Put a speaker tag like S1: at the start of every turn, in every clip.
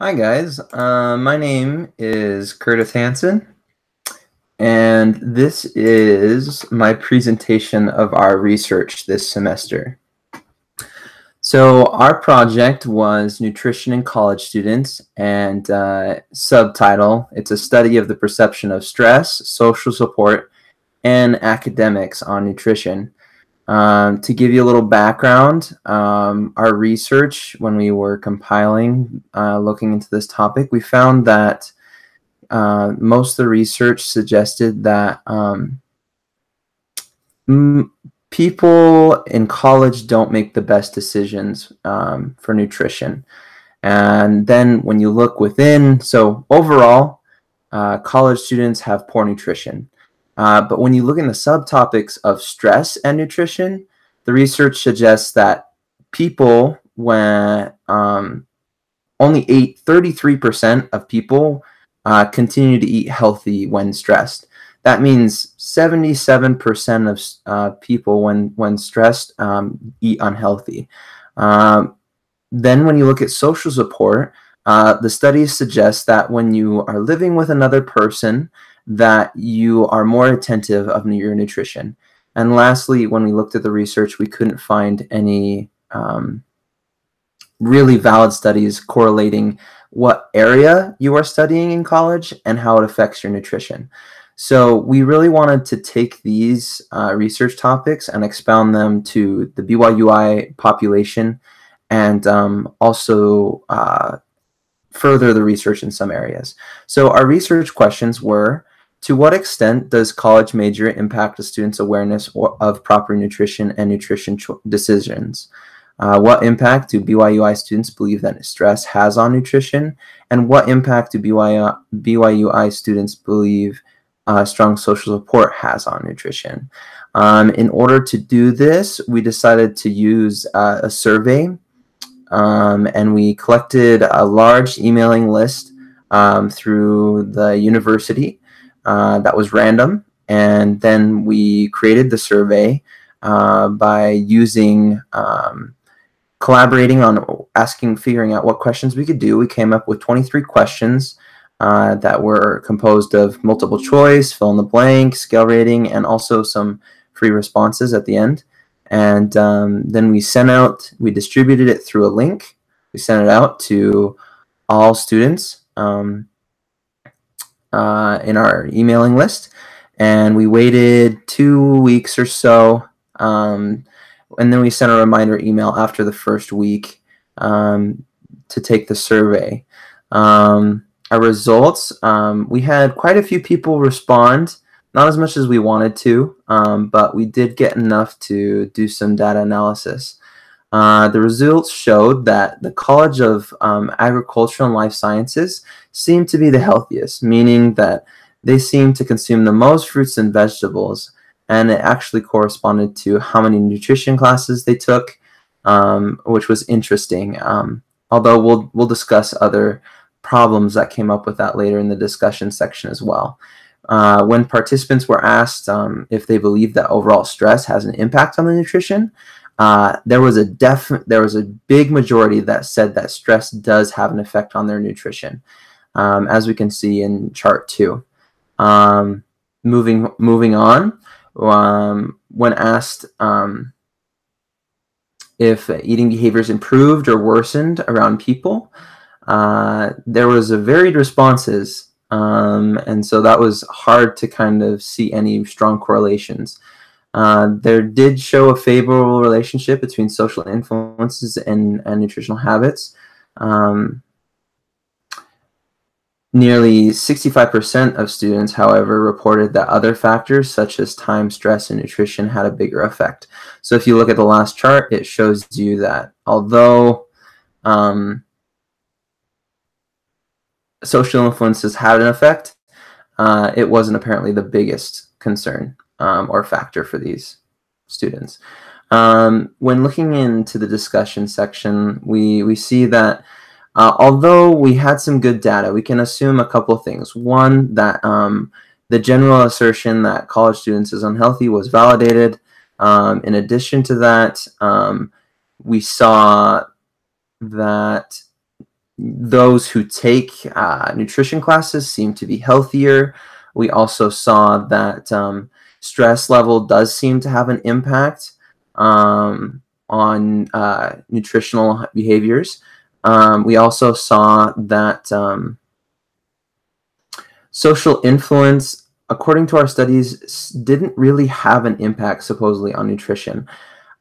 S1: Hi guys, my name is Curtis Hanson, and this is my presentation of our research this semester. So our project was Nutrition in College Students, and subtitle, it's a study of the perception of stress, social support, and academics on nutrition. To give you a little background, our research, when we were compiling, looking into this topic, we found that most of the research suggested that people in college don't make the best decisions for nutrition. And then when you look within, so overall, college students have poor nutrition. But when you look in the subtopics of stress and nutrition, the research suggests that people, when only 33% of people continue to eat healthy when stressed. That means 77% of people, when stressed, eat unhealthy. Then when you look at social support, the studies suggest that when you are living with another person, that you are more attentive of your nutrition. And lastly, when we looked at the research, we couldn't find any really valid studies correlating what area you are studying in college and how it affects your nutrition. So we really wanted to take these research topics and expound them to the BYUI population and also further the research in some areas. So our research questions were, to what extent does college major impact a student's awareness of proper nutrition and nutrition decisions? What impact do BYUI students believe that stress has on nutrition? And what impact do BYUI students believe strong social support has on nutrition? In order to do this, we decided to use a survey, and we collected a large emailing list through the university that was random, and then we created the survey by using collaborating on figuring out what questions we could do. We came up with 23 questions that were composed of multiple choice, fill in the blank, scale rating, and also some free responses at the end. And then we distributed it through a link. We sent it out to all students in our emailing list. And we waited 2 weeks or so, and then we sent a reminder email after the first week to take the survey. Our results, we had quite a few people respond, not as much as we wanted to, but we did get enough to do some data analysis. The results showed that the College of Agricultural and Life Sciences seemed to be the healthiest, meaning that they seemed to consume the most fruits and vegetables, and it actually corresponded to how many nutrition classes they took, which was interesting. Although we'll discuss other problems that came up with that later in the discussion section as well. When participants were asked if they believed that overall stress has an impact on the nutrition, there was a big majority that said that stress does have an effect on their nutrition, as we can see in chart 2. Moving on, when asked if eating behaviors improved or worsened around people, there was a varied responses, and so that was hard to kind of see any strong correlations. There did show a favorable relationship between social influences and nutritional habits. Nearly 65% of students, however, reported that other factors such as time, stress, and nutrition had a bigger effect. So if you look at the last chart, it shows you that although social influences had an effect, it wasn't apparently the biggest concern or factor for these students. When looking into the discussion section, we see that although we had some good data, we can assume a couple of things. One, that the general assertion that college students is unhealthy was validated. In addition to that, we saw that those who take nutrition classes seem to be healthier. We also saw that stress level does seem to have an impact on nutritional behaviors. We also saw that social influence, according to our studies, didn't really have an impact supposedly on nutrition.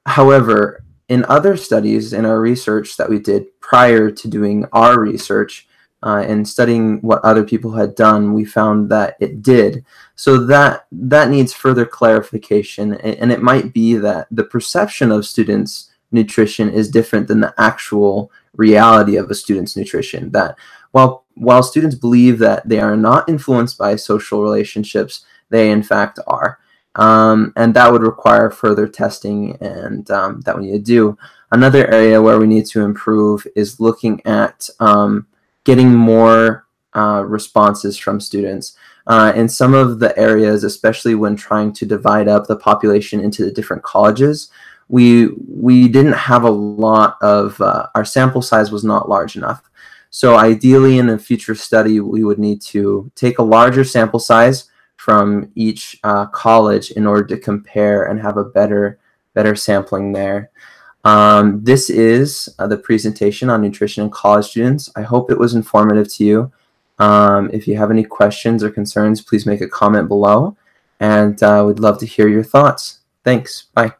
S1: However, in other studies in our research that we did prior to doing our research and studying what other people had done, we found that it did. So that needs further clarification, and it might be that the perception of students' nutrition is different than the actual reality of a student's nutrition. That while students believe that they are not influenced by social relationships, they in fact are. And that would require further testing, and that we need to do. Another area where we need to improve is looking at getting more responses from students. In some of the areas, especially when trying to divide up the population into the different colleges, we didn't have a lot of, our sample size was not large enough. So ideally in a future study, we would need to take a larger sample size from each college in order to compare and have a better sampling there. This is the presentation on nutrition in college students. I hope it was informative to you. If you have any questions or concerns, please make a comment below, and we'd love to hear your thoughts. Thanks. Bye.